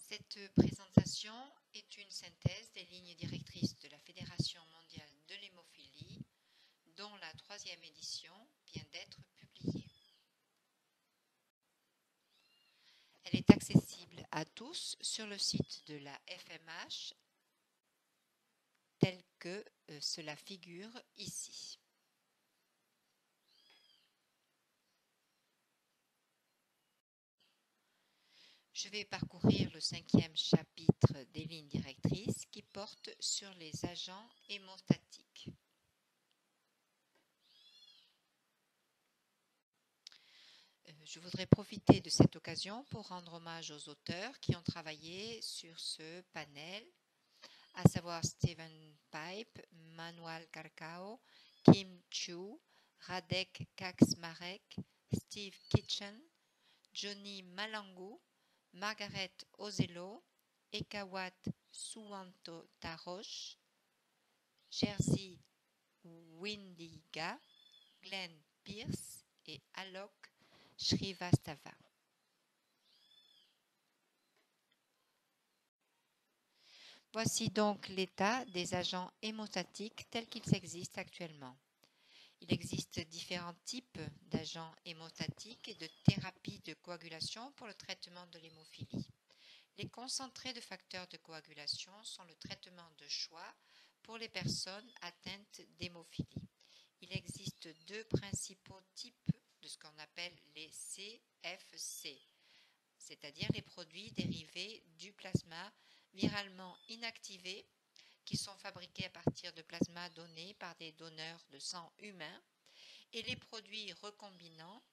Cette présentation est une synthèse des lignes directrices de la Fédération mondiale de l'hémophilie, dont la 3e édition vient d'être publiée. Elle est accessible à tous sur le site de la FMH, tel que cela figure ici. Je vais parcourir le 5e chapitre des lignes directrices qui porte sur les agents hémostatiques. Je voudrais profiter de cette occasion pour rendre hommage aux auteurs qui ont travaillé sur ce panel, à savoir Steven Pipe, Manuel Carcao, Kim Chu, Radek Kaczmarek, Steve Kitchen, Johnny Malangu, Margaret Ozello, Ekawat Suwanto-Tarosh, Jerzy Windiga, Glenn Pierce et Alok Shrivastava. Voici donc l'état des agents hémostatiques tels qu'ils existent actuellement. Il existe différents types d'agents hémostatiques et de thérapies de coagulation pour le traitement de l'hémophilie. Les concentrés de facteurs de coagulation sont le traitement de choix pour les personnes atteintes d'hémophilie. Il existe deux principaux types de ce qu'on appelle les CFC, c'est-à-dire les produits dérivés du plasma viralement inactivé qui sont fabriqués à partir de plasma donné par des donneurs de sang humains, et les produits recombinants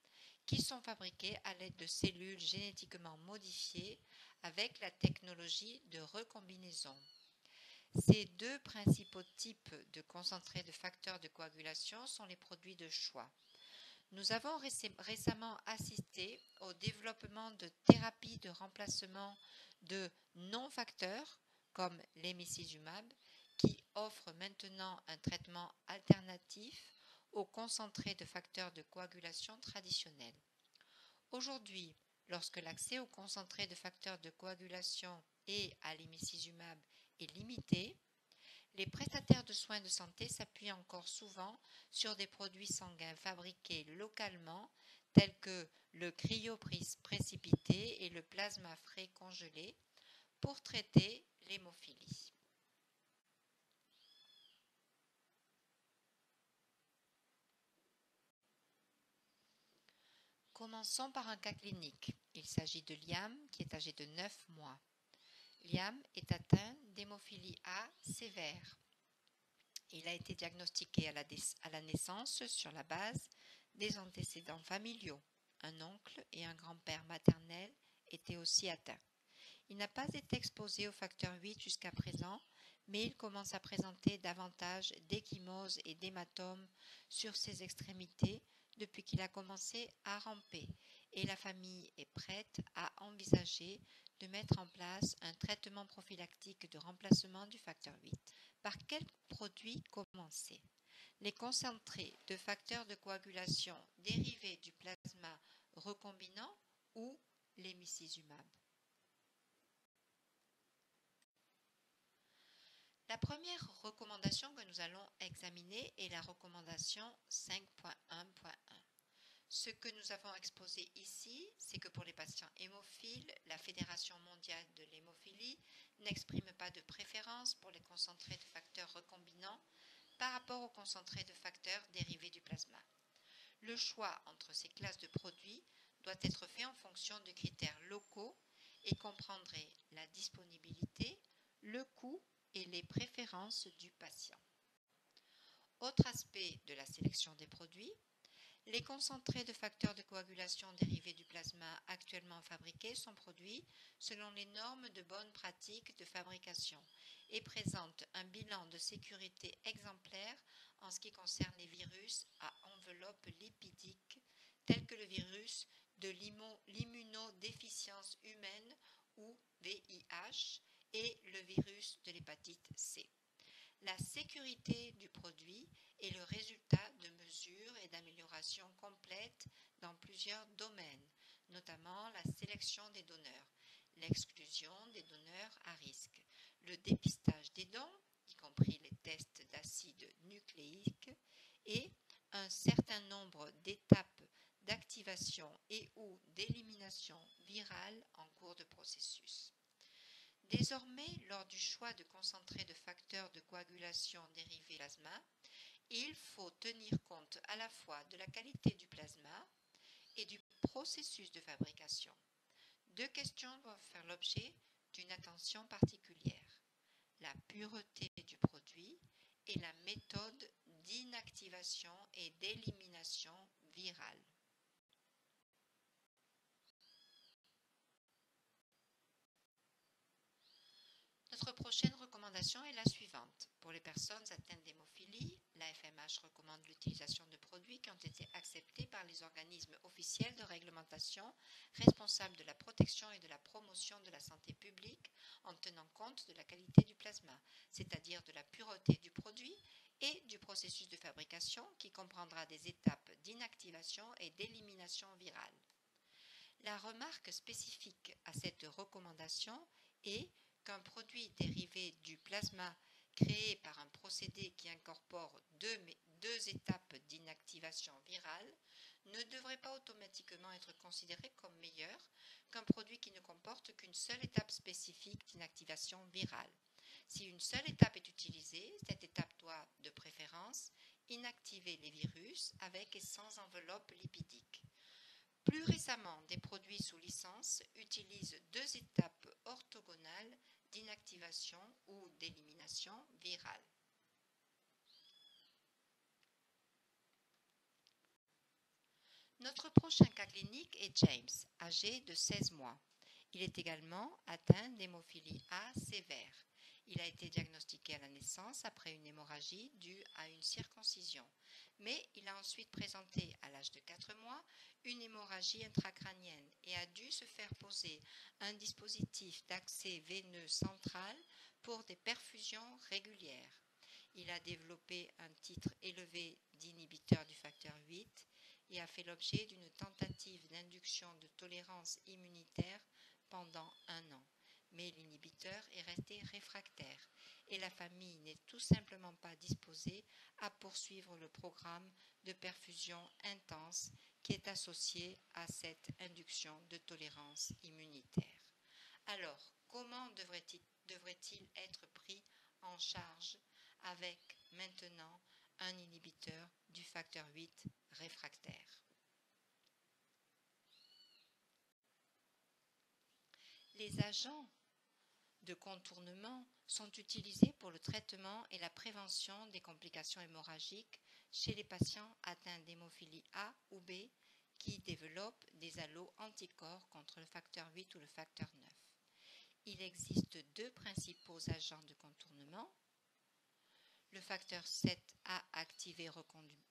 qui sont fabriqués à l'aide de cellules génétiquement modifiées avec la technologie de recombinaison. Ces deux principaux types de concentrés de facteurs de coagulation sont les produits de choix. Nous avons récemment assisté au développement de thérapies de remplacement de non-facteurs comme l'hémicizumab, qui offre maintenant un traitement alternatif aux concentrés de facteurs de coagulation traditionnels. Aujourd'hui, lorsque l'accès aux concentrés de facteurs de coagulation et à l'hémicizumab est limité, les prestataires de soins de santé s'appuient encore souvent sur des produits sanguins fabriqués localement tels que le cryoprécipité et le plasma frais congelé pour traiter l'hémophilie. Commençons par un cas clinique. Il s'agit de Liam qui est âgé de 9 mois. Liam est atteint d'hémophilie A sévère. Il a été diagnostiqué à la naissance sur la base des antécédents familiaux. Un oncle et un grand-père maternel étaient aussi atteints. Il n'a pas été exposé au facteur 8 jusqu'à présent, mais il commence à présenter davantage d'ecchymoses et d'hématomes sur ses extrémités depuis qu'il a commencé à ramper, et la famille est prête à envisager de mettre en place un traitement prophylactique de remplacement du facteur 8. Par quel produit commencer? Les concentrés de facteurs de coagulation dérivés du plasma recombinant ou l'hémicizumab? La première recommandation que nous allons examiner est la recommandation 5.1.1. Ce que nous avons exposé ici, c'est que pour les patients hémophiles, la Fédération mondiale de l'hémophilie n'exprime pas de préférence pour les concentrés de facteurs recombinants par rapport aux concentrés de facteurs dérivés du plasma. Le choix entre ces classes de produits doit être fait en fonction de critères locaux et comprendrait la disponibilité, le coût et les préférences du patient. Autre aspect de la sélection des produits, les concentrés de facteurs de coagulation dérivés du plasma actuellement fabriqués sont produits selon les normes de bonne pratique de fabrication et présentent un bilan de sécurité exemplaire en ce qui concerne les virus à enveloppe lipidique tels que le virus de l'immunodéficience humaine ou VIH et le virus de l'hépatite C. La sécurité du produit est le résultat de mesures et d'améliorations complètes dans plusieurs domaines, notamment la sélection des donneurs, l'exclusion des donneurs à risque, le dépistage des dons, y compris les tests d'acide nucléique, et un certain nombre d'étapes d'activation et ou d'élimination virale en cours de processus. Désormais, lors du choix de concentrés de facteurs de coagulation dérivés plasma, il faut tenir compte à la fois de la qualité du plasma et du processus de fabrication. Deux questions doivent faire l'objet d'une attention particulière: la pureté du produit et la méthode d'inactivation et d'élimination virale. Notre prochaine recommandation est la suivante. Pour les personnes atteintes d'hémophilie, la FMH recommande l'utilisation de produits qui ont été acceptés par les organismes officiels de réglementation responsables de la protection et de la promotion de la santé publique en tenant compte de la qualité du plasma, c'est-à-dire de la pureté du produit et du processus de fabrication qui comprendra des étapes d'inactivation et d'élimination virale. La remarque spécifique à cette recommandation est qu'un produit dérivé du plasma créé par un procédé qui incorpore deux étapes d'inactivation virale ne devrait pas automatiquement être considéré comme meilleur qu'un produit qui ne comporte qu'une seule étape spécifique d'inactivation virale. Si une seule étape est utilisée, cette étape doit, de préférence, inactiver les virus avec et sans enveloppe lipidique. Plus récemment, des produits sous licence utilisent deux étapes orthogonales d'inactivation ou d'élimination virale. Notre prochain cas clinique est James, âgé de 16 mois. Il est également atteint d'hémophilie A sévère. Il a été diagnostiqué à la naissance après une hémorragie due à une circoncision, mais il a ensuite présenté à l'âge de 4 mois une hémorragie intracrânienne et a dû se faire poser un dispositif d'accès veineux central pour des perfusions régulières. Il a développé un titre élevé d'inhibiteur du facteur 8 et a fait l'objet d'une tentative d'induction de tolérance immunitaire pendant 1 an. Mais l'inhibiteur est resté réfractaire et la famille n'est tout simplement pas disposée à poursuivre le programme de perfusion intense qui est associé à cette induction de tolérance immunitaire. Alors, comment devrait-il être pris en charge avec maintenant un inhibiteur du facteur 8 réfractaire? Les agents de contournement sont utilisés pour le traitement et la prévention des complications hémorragiques chez les patients atteints d'hémophilie A ou B qui développent des allo-anticorps contre le facteur 8 ou le facteur 9. Il existe deux principaux agents de contournement: le facteur 7A activé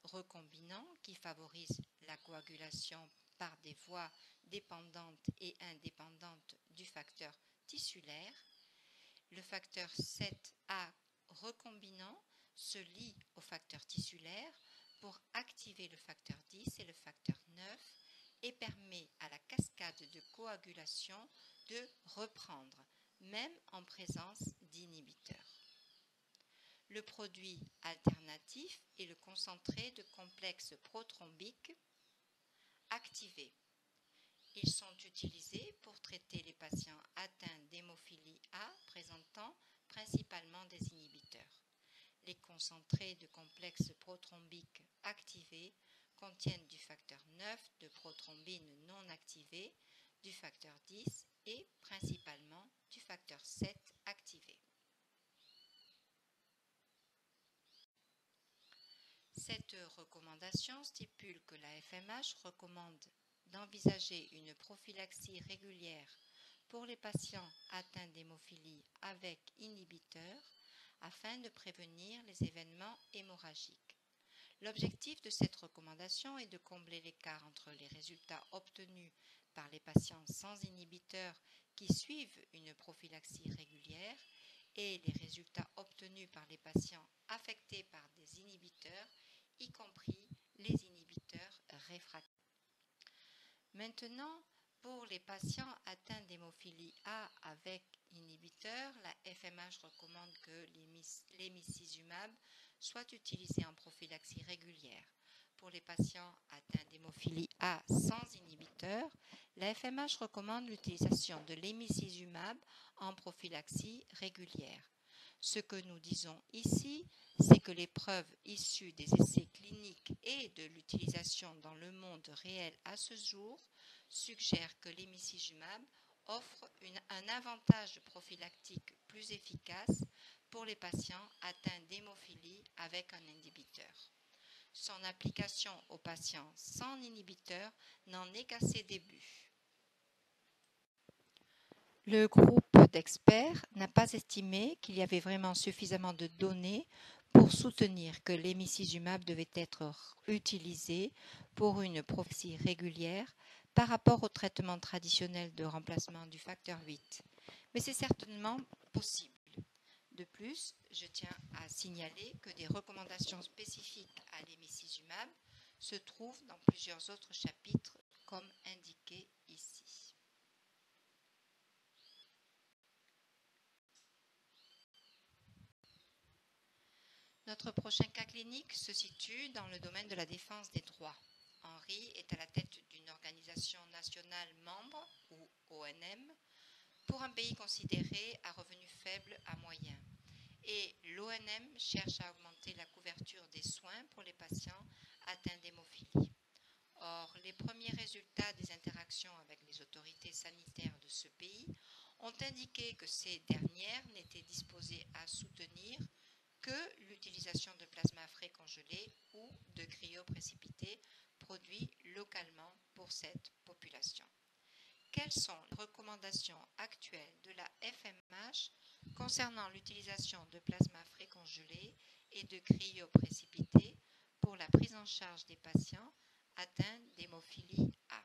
recombinant qui favorise la coagulation par des voies dépendantes et indépendantes du facteur tissulaire. Le facteur 7A recombinant se lie au facteur tissulaire pour activer le facteur 10 et le facteur 9 et permet à la cascade de coagulation de reprendre, même en présence d'inhibiteurs. Le produit alternatif est le concentré de complexe protrombique activé. Ils sont utilisés pour traiter les patients atteints d'hémophilie A présentant principalement des inhibiteurs. Les concentrés de complexe protrombique activé contiennent du facteur 9, de prothrombine non activée, du facteur 10 et principalement du facteur 7 activé. Cette recommandation stipule que la FMH recommande d'envisager une prophylaxie régulière pour les patients atteints d'hémophilie avec inhibiteur afin de prévenir les événements hémorragiques. L'objectif de cette recommandation est de combler l'écart entre les résultats obtenus par les patients sans inhibiteur qui suivent une prophylaxie régulière et les résultats obtenus par les patients affectés par des inhibiteurs, y compris les inhibiteurs réfractaires. Maintenant, Pour les patients atteints d'hémophilie A avec inhibiteur, la FMH recommande que l'hémicizumab soit utilisé en prophylaxie régulière. Pour les patients atteints d'hémophilie A sans inhibiteur, la FMH recommande l'utilisation de l'hémicizumab en prophylaxie régulière. Ce que nous disons ici, c'est que les preuves issues des essais cliniques et de l'utilisation dans le monde réel à ce jour suggèrent que l'hémicizumab offre un avantage prophylactique plus efficace pour les patients atteints d'hémophilie avec un inhibiteur. Son application aux patients sans inhibiteur n'en est qu'à ses débuts. Le groupe d'experts n'a pas estimé qu'il y avait vraiment suffisamment de données pour soutenir que l'hémicizumab devait être utilisé pour une prophylaxie régulière par rapport au traitement traditionnel de remplacement du facteur 8. Mais c'est certainement possible. De plus, je tiens à signaler que des recommandations spécifiques à l'hémicizumab se trouvent dans plusieurs autres chapitres comme indiqué ici. Notre prochain cas clinique se situe dans le domaine de la défense des droits. Henri est à la tête d'une organisation nationale membre, ou ONM, pour un pays considéré à revenu faible à moyen. Et l'ONM cherche à augmenter la couverture des soins pour les patients atteints d'hémophilie. Or, les premiers résultats des interactions avec les autorités sanitaires de ce pays ont indiqué que ces dernières n'étaient disposées à soutenir que l'utilisation de plasma frais congelé ou de cryoprécipité produits localement pour cette population. Quelles sont les recommandations actuelles de la FMH concernant l'utilisation de plasma frais congelé et de cryoprécipité pour la prise en charge des patients atteints d'hémophilie A?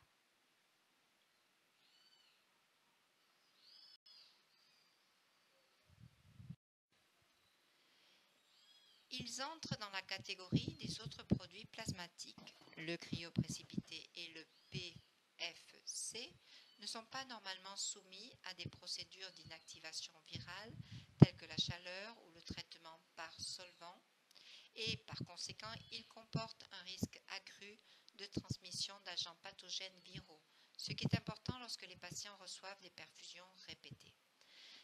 Ils entrent dans la catégorie des autres produits plasmatiques. Le cryoprécipité et le PFC ne sont pas normalement soumis à des procédures d'inactivation virale telles que la chaleur ou le traitement par solvant et par conséquent, ils comportent un risque accru de transmission d'agents pathogènes viraux, ce qui est important lorsque les patients reçoivent des perfusions répétées.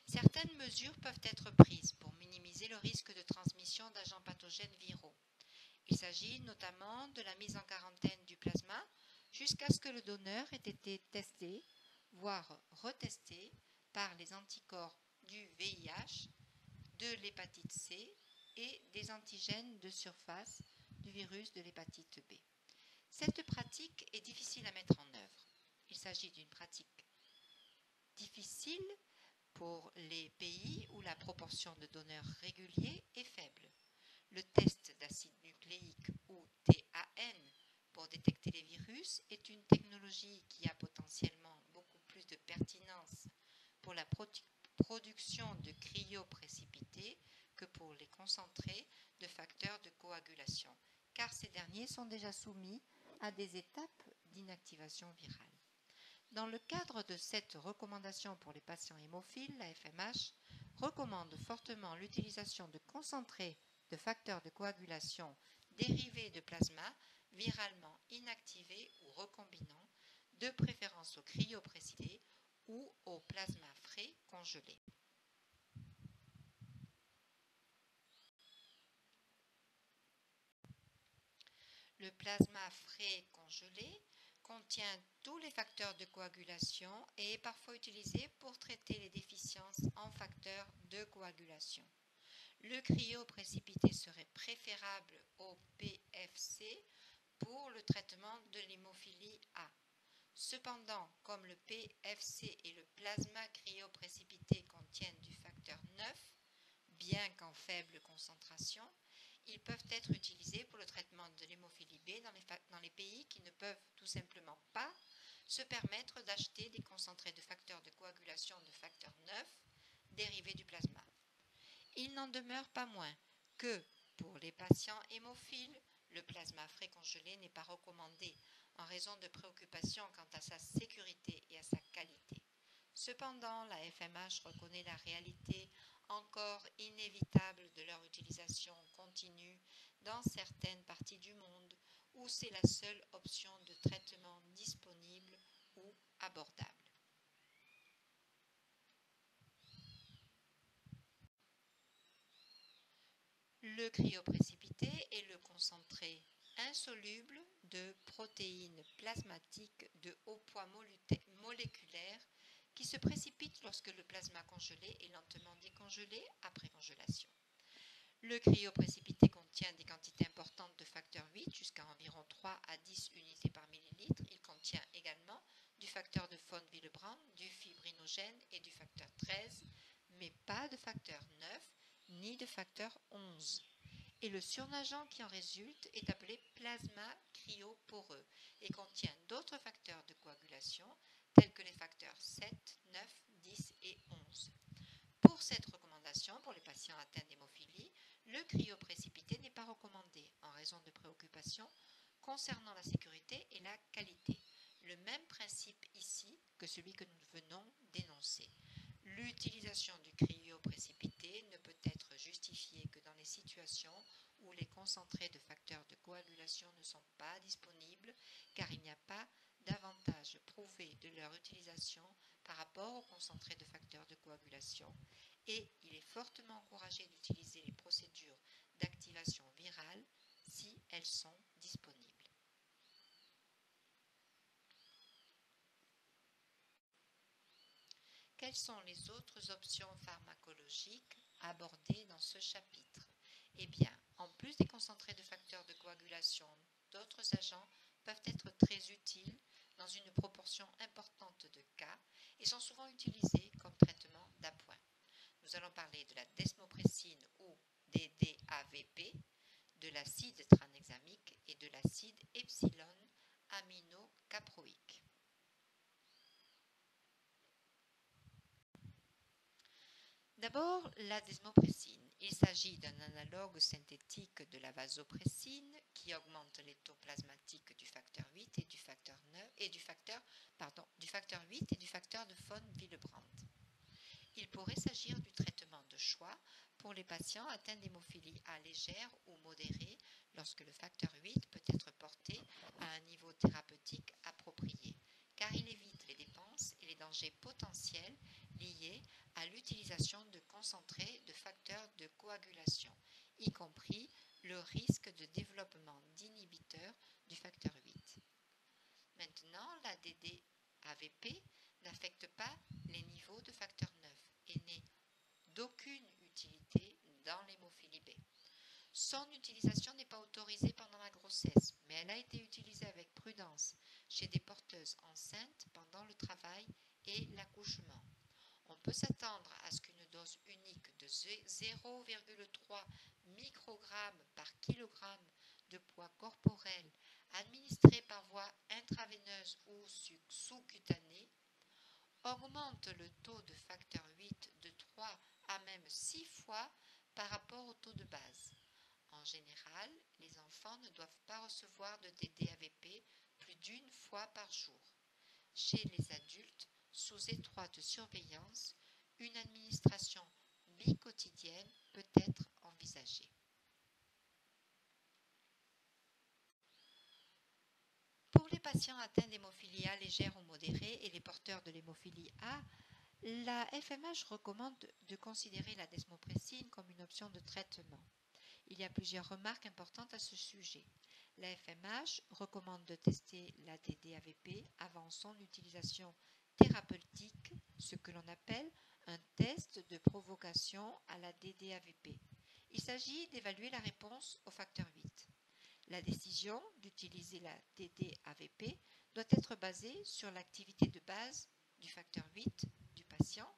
Certaines mesures peuvent être prises pour minimiser le risque de transmission d'agents pathogènes viraux. Il s'agit notamment de la mise en quarantaine du plasma jusqu'à ce que le donneur ait été testé, voire retesté par les anticorps du VIH, de l'hépatite C et des antigènes de surface du virus de l'hépatite B. Cette pratique est difficile à mettre en œuvre. Il s'agit d'une pratique difficile pour les pays où la proportion de donneurs réguliers est faible. Le test d'acide nucléique ou TAN pour détecter les virus est une technologie qui a potentiellement beaucoup plus de pertinence pour la production de cryoprécipités que pour les concentrés de facteurs de coagulation, car ces derniers sont déjà soumis à des étapes d'inactivation virale. Dans le cadre de cette recommandation pour les patients hémophiles, la FMH recommande fortement l'utilisation de concentrés de facteurs de coagulation dérivés de plasma viralement inactivés ou recombinants, de préférence au cryoprécipité ou au plasma frais congelé. Le plasma frais congelé contient tous les facteurs de coagulation et est parfois utilisé pour traiter les déficiences en facteurs de coagulation. Le cryoprécipité serait préférable au PFC pour le traitement de l'hémophilie A. Cependant, comme le PFC et le plasma cryoprécipité contiennent du facteur 9, bien qu'en faible concentration, ils peuvent être utilisés pour le traitement de l'hémophilie B dans les pays qui ne peuvent tout simplement pas se permettre d'acheter des concentrés de facteurs de coagulation de facteur 9 dérivés du plasma. Il n'en demeure pas moins que, pour les patients hémophiles, le plasma frais congelé n'est pas recommandé en raison de préoccupations quant à sa sécurité et à sa qualité. Cependant, la FMH reconnaît la réalité encore inévitable de leur utilisation continue dans certaines parties du monde où c'est la seule option de traitement disponible ou abordable. Le cryoprécipité est le concentré insoluble de protéines plasmatiques de haut poids moléculaire qui se précipite lorsque le plasma congelé est lentement décongelé après congélation. Le cryoprécipité contient des quantités importantes de facteur 8 jusqu'à environ 3 à 10 unités par millilitre. Il contient également du facteur de von Willebrand, du fibrinogène et du facteur 13, mais pas de facteur 9 ni de facteur 11. Et le surnageant qui en résulte est appelé plasma cryoporeux et contient d'autres facteurs de coagulation tels que les facteurs 7, 9, 10 et 11. Pour cette recommandation, pour les patients atteints d'hémophilie, le cryoprécipité n'est pas recommandé en raison de préoccupations concernant la sécurité et la qualité. Le même principe ici que celui que nous venons d'énoncer. L'utilisation du cryoprécipité ne peut être justifiée que dans les situations où les concentrés de facteurs de coagulation ne sont pas disponibles, car il n'y a pas d'avantage prouvé de leur utilisation par rapport aux concentrés de facteurs de coagulation, et il est fortement encouragé d'utiliser les procédures d'activation virale si elles sont disponibles. Quelles sont les autres options pharmacologiques abordées dans ce chapitre? Eh bien, en plus des concentrés de facteurs de coagulation, d'autres agents peuvent être très utiles dans une proportion importante de cas et sont souvent utilisés comme traitement d'appoint. Nous allons parler de la desmopressine ou DDAVP, de l'acide tranexamique et de l'acide epsilon aminocaproïque. D'abord, la desmopressine. Il s'agit d'un analogue synthétique de la vasopressine qui augmente les taux plasmatiques du facteur 8 et du facteur 9 et du facteur 8 et du facteur de von Willebrand. Il pourrait s'agir du traitement de choix pour les patients atteints d'hémophilie A légère ou modérée lorsque le facteur 8 peut être porté à un niveau thérapeutique approprié, car il évite les dépenses et les dangers potentiels liés à l'utilisation de concentrés de facteurs de coagulation, y compris le risque de développement d'inhibiteurs du facteur 8. Maintenant, la DDAVP n'affecte pas les niveaux de facteur 9 et n'est d'aucune utilité dans l'hémophilie B. Son utilisation n'est pas autorisée pendant la grossesse, mais elle a été utilisée avec prudence chez des porteuses enceintes pendant le travail et l'accouchement. On peut s'attendre à ce qu'une dose unique de 0,3 microgrammes par kilogramme de poids corporel administrée par voie intraveineuse ou sous-cutanée augmente le taux de facteur 8 de 3 à même 6 fois par rapport au taux de base. En général, les enfants ne doivent pas recevoir de DDAVP plus d'une fois par jour. Chez les adultes, sous étroite surveillance, une administration biquotidienne peut être envisagée. Pour les patients atteints d'hémophilie A légère ou modérée et les porteurs de l'hémophilie A, la FMH recommande de considérer la desmopressine comme une option de traitement. Il y a plusieurs remarques importantes à ce sujet. La FMH recommande de tester la DDAVP avant son utilisation thérapeutique, ce que l'on appelle un test de provocation à la DDAVP. Il s'agit d'évaluer la réponse au facteur 8. La décision d'utiliser la DDAVP doit être basée sur l'activité de base du facteur 8 du patient,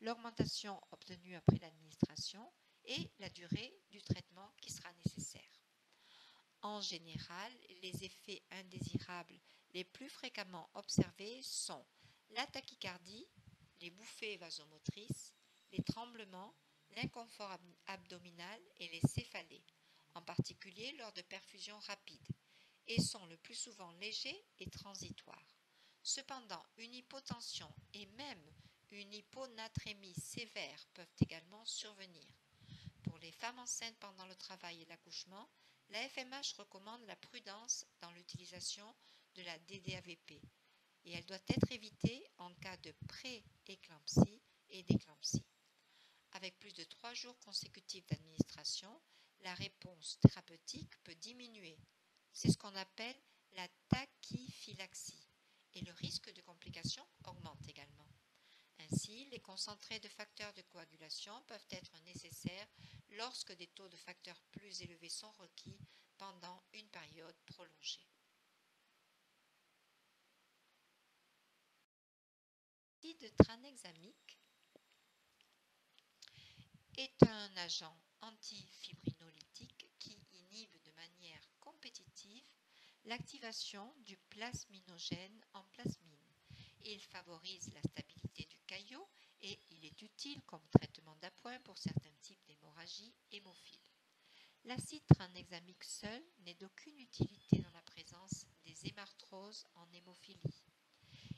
l'augmentation obtenue après l'administration et la durée du traitement qui sera nécessaire. En général, les effets indésirables les plus fréquemment observés sont la tachycardie, les bouffées vasomotrices, les tremblements, l'inconfort abdominal et les céphalées, en particulier lors de perfusions rapides, et sont le plus souvent légers et transitoires. Cependant, une hypotension et même une hyponatrémie sévère peuvent également survenir. Pour les femmes enceintes pendant le travail et l'accouchement, la FMH recommande la prudence dans l'utilisation de la DDAVP et elle doit être évitée en cas de pré-éclampsie et d'éclampsie. Avec plus de 3 jours consécutifs d'administration, la réponse thérapeutique peut diminuer. C'est ce qu'on appelle la tachyphylaxie et le risque de complications augmente également. Ainsi, les concentrés de facteurs de coagulation peuvent être nécessaires lorsque des taux de facteurs plus élevés sont requis pendant une période prolongée. L'acide tranexamique est un agent antifibrinolytique qui inhibe de manière compétitive l'activation du plasminogène en plasmine. Il favorise la stabilité du caillot et il est utile comme traitement d'appoint pour certains types d'hémorragie hémophile. L'acide tranexamique seul n'est d'aucune utilité dans la présence des hémarthroses en hémophilie.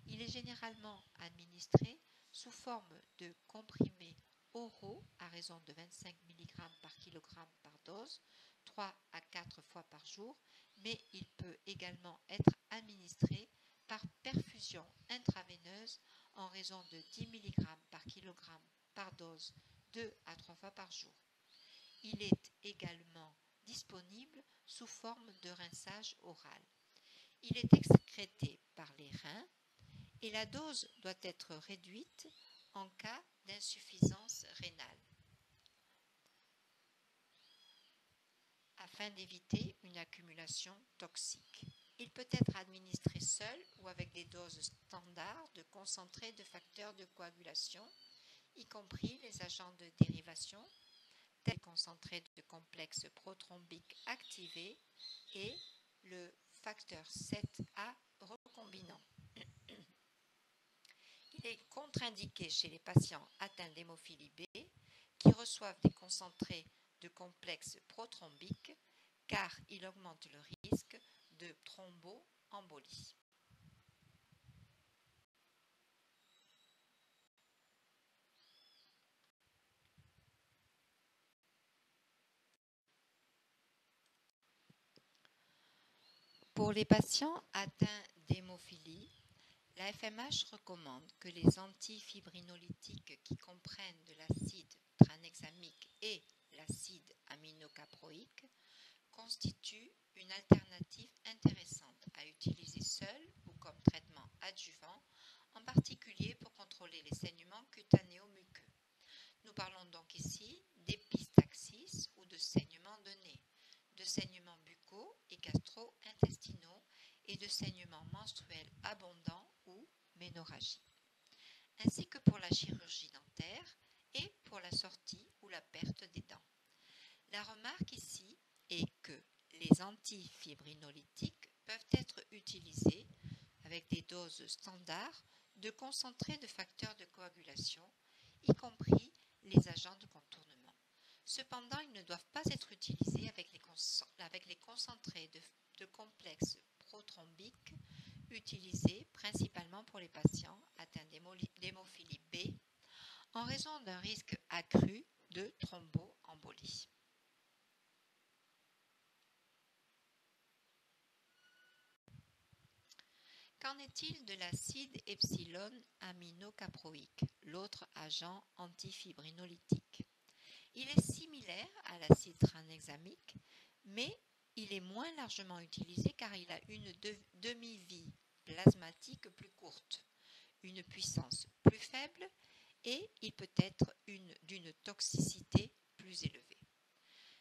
Il est généralement administré sous forme de comprimés oraux à raison de 25 mg par kg par dose, 3 à 4 fois par jour, mais il peut également être administré par perfusion intraveineuse en raison de 10 mg par kg par dose, 2 à 3 fois par jour. Il est également disponible sous forme de rinçage oral. Il est excrété par les reins et la dose doit être réduite en cas d'insuffisance rénale afin d'éviter une accumulation toxique. Il peut être administré seul ou avec des doses standards de concentrés de facteurs de coagulation, y compris les agents de dérivation, tels que concentrés de complexes prothrombiques activés et le facteur 7A recombinant. Il est contre-indiqué chez les patients atteints d'hémophilie B qui reçoivent des concentrés de complexes prothrombiques car il augmente le risque de thromboembolie. Pour les patients atteints d'hémophilie, la FMH recommande que les antifibrinolytiques qui comprennent de l'acide tranexamique et l'acide aminocaproïque constituent une alternative intéressante à utiliser seule ou comme traitement adjuvant, en particulier pour contrôler les saignements cutanéo-muqueux. Nous parlons donc ici d'épistaxis ou de saignements de nez, de saignements buccaux et gastro-intestinaux et de saignements menstruels abondants ou ménorragie, ainsi que pour la chirurgie dentaire et pour la sortie ou la perte des dents. La remarque ici est que les antifibrinolytiques peuvent être utilisés avec des doses standards de concentrés de facteurs de coagulation, y compris les agents de contournement. Cependant, ils ne doivent pas être utilisés avec les concentrés de complexes prothrombiques utilisés principalement pour les patients atteints d'hémophilie B en raison d'un risque accru de thromboembolie. Qu'en est-il de l'acide epsilon aminocaproïque, l'autre agent antifibrinolytique? Il est similaire à l'acide tranexamique, mais il est moins largement utilisé car il a une demi-vie plasmatique plus courte, une puissance plus faible et il peut être d'une toxicité plus élevée.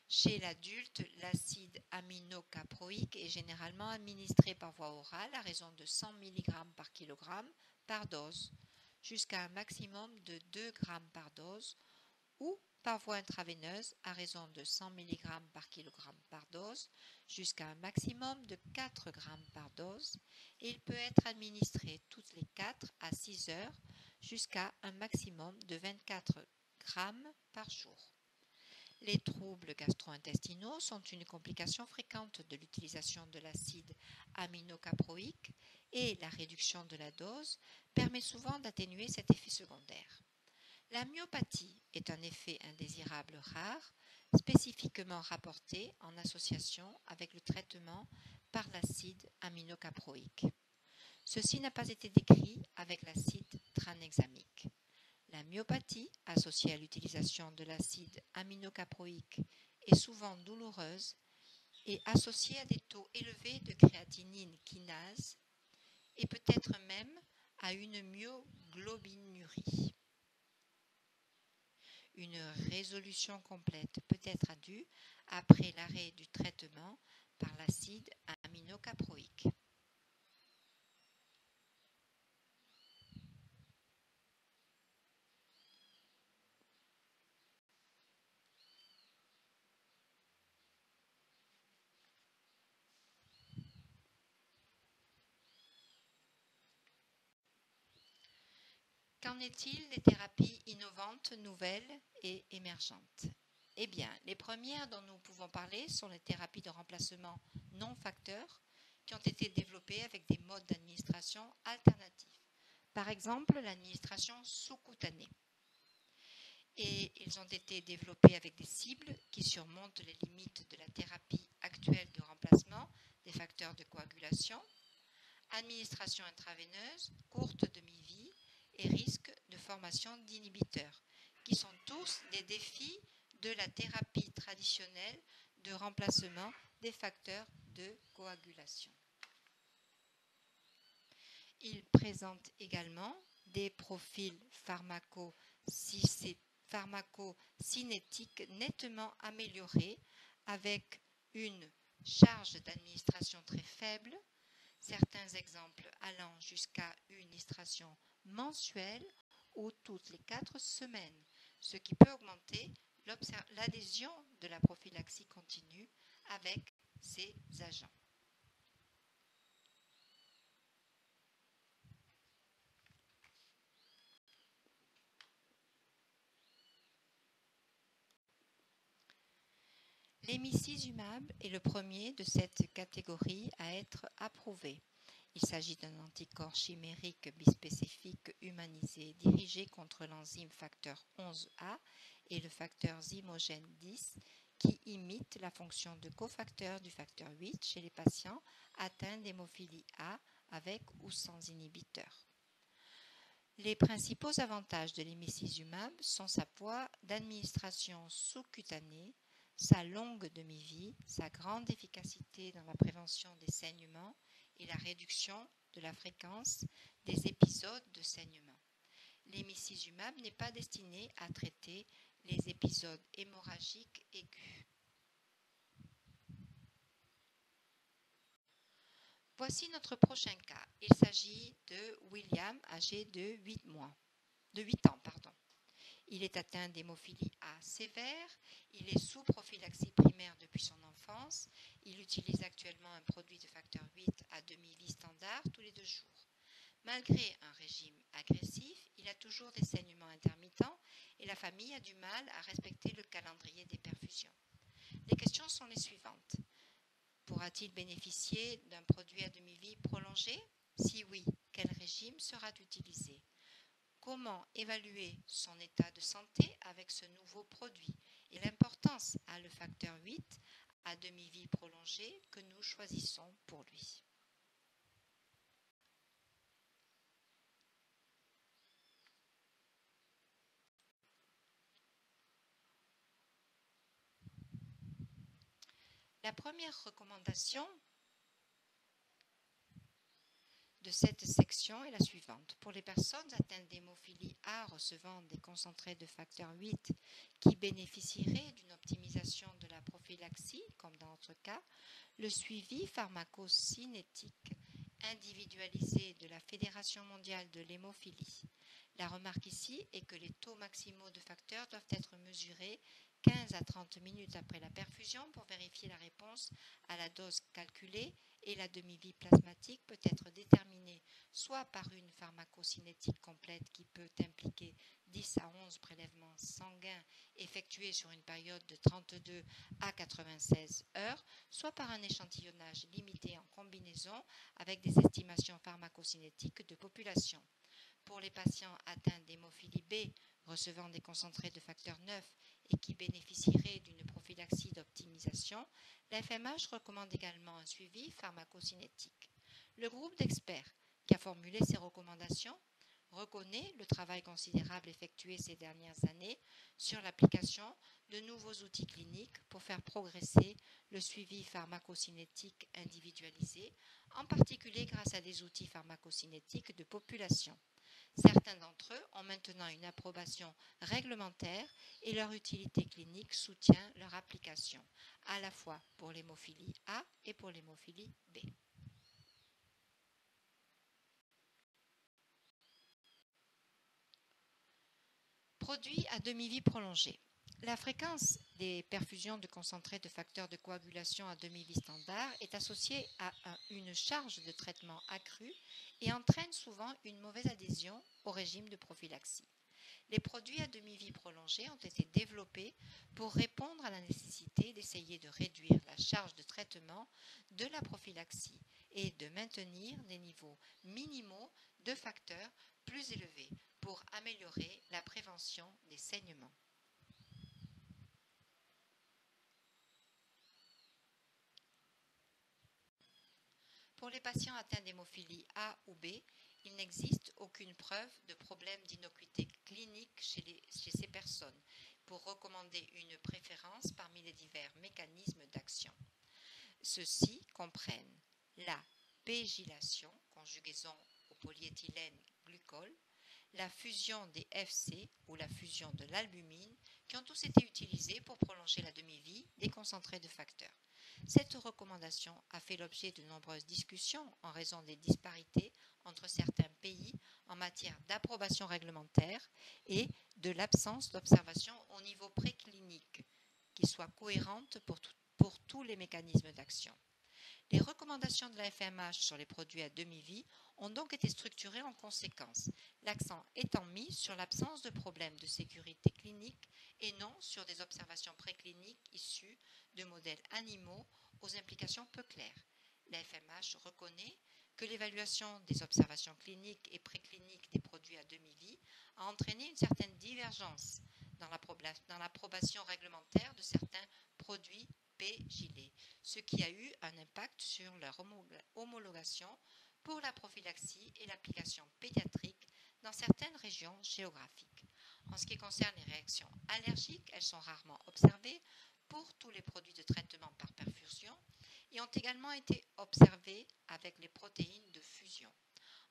Chez l'adulte, l'acide aminocaproïque est généralement administré par voie orale à raison de 100 mg par kg par dose, jusqu'à un maximum de 2 g par dose, ou par voie intraveineuse à raison de 100 mg par kg par dose, jusqu'à un maximum de 4 g par dose, et il peut être administré toutes les 4 à 6 heures jusqu'à un maximum de 24 g par jour. Les troubles gastro-intestinaux sont une complication fréquente de l'utilisation de l'acide aminocaproïque et la réduction de la dose permet souvent d'atténuer cet effet secondaire. La myopathie est un effet indésirable rare, spécifiquement rapporté en association avec le traitement par l'acide aminocaproïque. Ceci n'a pas été décrit avec l'acide tranexamique. La myopathie, associée à l'utilisation de l'acide aminocaproïque, est souvent douloureuse et associée à des taux élevés de créatinine kinase et peut-être même à une myoglobinurie. Une résolution complète peut être due après l'arrêt du traitement par l'acide aminocaproïque. Qu'en est-il des thérapies innovantes, nouvelles et émergentes? Eh bien, les premières dont nous pouvons parler sont les thérapies de remplacement non facteurs qui ont été développées avec des modes d'administration alternatifs. Par exemple, l'administration sous-cutanée. Et ils ont été développés avec des cibles qui surmontent les limites de la thérapie actuelle de remplacement des facteurs de coagulation, administration intraveineuse, courte demi-vie et risque de formation d'inhibiteurs, qui sont tous des défis de la thérapie traditionnelle de remplacement des facteurs de coagulation. Ils présentent également des profils pharmacocinétiques nettement améliorés avec une charge d'administration très faible, certains exemples allant jusqu'à une administration mensuelle ou toutes les 4 semaines, ce qui peut augmenter l'adhésion de la prophylaxie continue avec ces agents. L'emicizumab est le premier de cette catégorie à être approuvé. Il s'agit d'un anticorps chimérique bispécifique humanisé dirigé contre l'enzyme facteur 11A et le facteur zymogène 10 qui imite la fonction de cofacteur du facteur 8 chez les patients atteints d'hémophilie A avec ou sans inhibiteur. Les principaux avantages de l'emicizumab sont sa voie d'administration sous-cutanée, sa longue demi-vie, sa grande efficacité dans la prévention des saignements et la réduction de la fréquence des épisodes de saignement. L'emicizumab n'est pas destiné à traiter les épisodes hémorragiques aigus. Voici notre prochain cas. Il s'agit de William, âgé de 8 ans. Il est atteint d'hémophilie A sévère, il est sous prophylaxie primaire depuis son enfance, il utilise actuellement un produit de facteur 8 à demi-vie standard tous les 2 jours. Malgré un régime agressif, il a toujours des saignements intermittents et la famille a du mal à respecter le calendrier des perfusions. Les questions sont les suivantes. Pourra-t-il bénéficier d'un produit à demi-vie prolongé? Si oui, quel régime sera utilisé? Comment évaluer son état de santé avec ce nouveau produit et l'importance a le facteur 8 à demi-vie prolongée que nous choisissons pour lui. La première recommandation de cette section est la suivante. Pour les personnes atteintes d'hémophilie A recevant des concentrés de facteur 8 qui bénéficieraient d'une optimisation de la prophylaxie, comme dans notre cas, le suivi pharmacocinétique individualisé de la Fédération mondiale de l'hémophilie. La remarque ici est que les taux maximaux de facteurs doivent être mesurés 15 à 30 minutes après la perfusion pour vérifier la réponse à la dose calculée et la demi-vie plasmatique peut être déterminée soit par une pharmacocinétique complète qui peut impliquer 10 10 à 11 prélèvements sanguins effectués sur une période de 32 à 96 heures, soit par un échantillonnage limité en combinaison avec des estimations pharmacocinétiques de population. Pour les patients atteints d'hémophilie B recevant des concentrés de facteur 9 et qui bénéficieraient d'une prophylaxie d'optimisation, la FMH recommande également un suivi pharmacocinétique. Le groupe d'experts qui a formulé ces recommandations reconnaît le travail considérable effectué ces dernières années sur l'application de nouveaux outils cliniques pour faire progresser le suivi pharmacocinétique individualisé, en particulier grâce à des outils pharmacocinétiques de population. Certains d'entre eux ont maintenant une approbation réglementaire et leur utilité clinique soutient leur application, à la fois pour l'hémophilie A et pour l'hémophilie B. Produits à demi-vie prolongée. La fréquence des perfusions de concentrés de facteurs de coagulation à demi-vie standard est associée à une charge de traitement accrue et entraîne souvent une mauvaise adhésion au régime de prophylaxie. Les produits à demi-vie prolongée ont été développés pour répondre à la nécessité d'essayer de réduire la charge de traitement de la prophylaxie et de maintenir des niveaux minimaux de facteurs plus élevés pour améliorer la prévention des saignements. Pour les patients atteints d'hémophilie A ou B, il n'existe aucune preuve de problème d'innocuité clinique chez ces personnes pour recommander une préférence parmi les divers mécanismes d'action. Ceux-ci comprennent la pégylation, conjugaison au polyéthylène glucol, la fusion des FC ou la fusion de l'albumine, qui ont tous été utilisés pour prolonger la demi-vie des concentrés de facteurs. Cette recommandation a fait l'objet de nombreuses discussions en raison des disparités entre certains pays en matière d'approbation réglementaire et de l'absence d'observation au niveau préclinique qui soit cohérente pour tous les mécanismes d'action. Les recommandations de la FMH sur les produits à demi-vie ont donc été structurées en conséquence, l'accent étant mis sur l'absence de problèmes de sécurité clinique et non sur des observations précliniques issues de modèles animaux aux implications peu claires. La FMH reconnaît que l'évaluation des observations cliniques et précliniques des produits à demi-vie a entraîné une certaine divergence dans l'approbation réglementaire de certains produits P-gilets, ce qui a eu un impact sur leur homologation pour la prophylaxie et l'application pédiatrique dans certaines régions géographiques. En ce qui concerne les réactions allergiques, elles sont rarement observées pour tous les produits de traitement par perfusion et ont également été observées avec les protéines de fusion.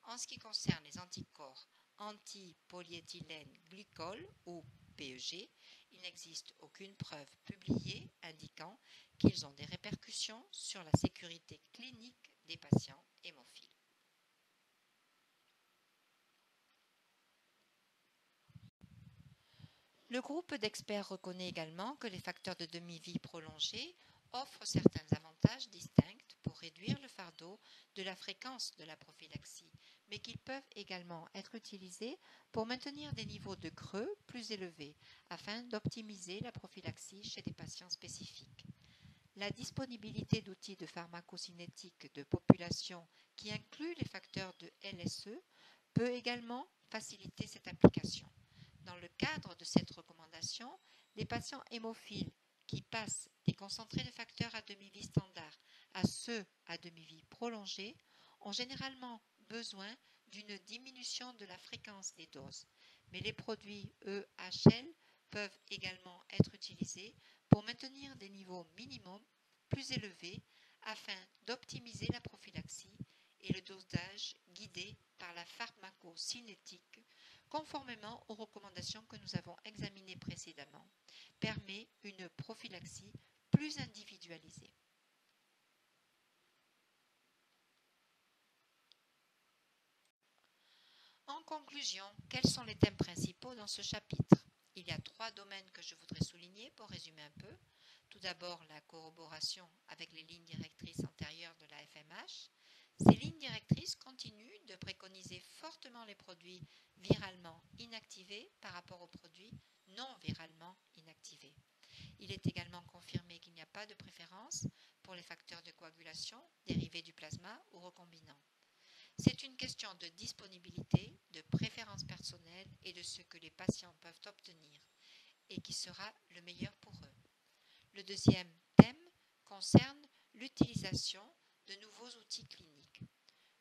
En ce qui concerne les anticorps anti-polyéthylène glycol ou PEG, il n'existe aucune preuve publiée indiquant qu'ils ont des répercussions sur la sécurité clinique des patients hémophiles. Le groupe d'experts reconnaît également que les facteurs de demi-vie prolongée offrent certains avantages distincts pour réduire le fardeau de la fréquence de la prophylaxie, mais qu'ils peuvent également être utilisés pour maintenir des niveaux de creux plus élevés afin d'optimiser la prophylaxie chez des patients spécifiques. La disponibilité d'outils de pharmacocinétique de population qui incluent les facteurs de LSE peut également faciliter cette application. Dans le cadre de cette recommandation, les patients hémophiles qui passent des concentrés de facteurs à demi-vie standard à ceux à demi-vie prolongée ont généralement besoin d'une diminution de la fréquence des doses, mais les produits EHL peuvent également être utilisés pour maintenir des niveaux minimums plus élevés afin d'optimiser la prophylaxie et le dosage guidé par la pharmacocinétique conformément aux recommandations que nous avons examinées précédemment, permet une prophylaxie plus individualisée. En conclusion, quels sont les thèmes principaux dans ce chapitre? Il y a 3 domaines que je voudrais souligner pour résumer un peu. Tout d'abord, la corroboration avec les lignes directrices antérieures de la FMH. Ces lignes directrices continuent de préconiser fortement les produits viralement inactivés par rapport aux produits non viralement inactivés. Il est également confirmé qu'il n'y a pas de préférence pour les facteurs de coagulation dérivés du plasma ou recombinants. C'est une question de disponibilité, de préférence personnelle et de ce que les patients peuvent obtenir et qui sera le meilleur pour eux. Le deuxième thème concerne l'utilisation de nouveaux outils cliniques.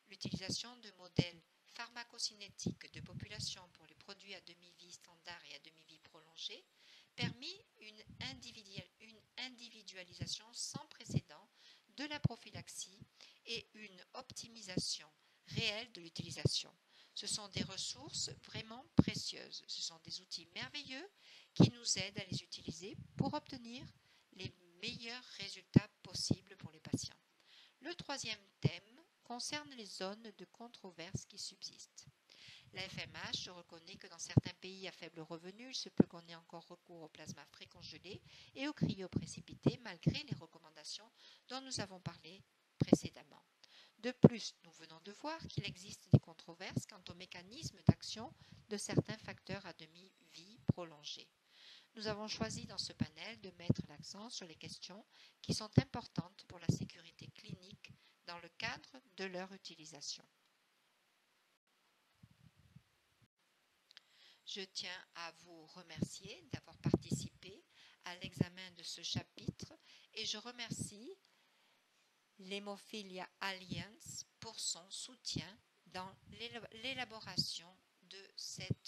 L'utilisation de modèles pharmacocinétiques de population pour les produits à demi-vie standard et à demi-vie prolongée permit une individualisation sans précédent de la prophylaxie et une optimisation réelle de l'utilisation. Ce sont des ressources vraiment précieuses. Ce sont des outils merveilleux qui nous aident à les utiliser pour obtenir les meilleurs résultats possibles pour les patients. Le troisième thème concerne les zones de controverse qui subsistent. La FMH reconnaît que dans certains pays à faible revenu, il se peut qu'on ait encore recours au plasma frais congelé et au cryoprécipité malgré les recommandations dont nous avons parlé précédemment. De plus, nous venons de voir qu'il existe des controverses quant au mécanisme d'action de certains facteurs à demi-vie prolongée. Nous avons choisi dans ce panel de mettre l'accent sur les questions qui sont importantes pour la sécurité clinique dans le cadre de leur utilisation. Je tiens à vous remercier d'avoir participé à l'examen de ce chapitre et je remercie l'Hemophilia Alliance pour son soutien dans l'élaboration de cette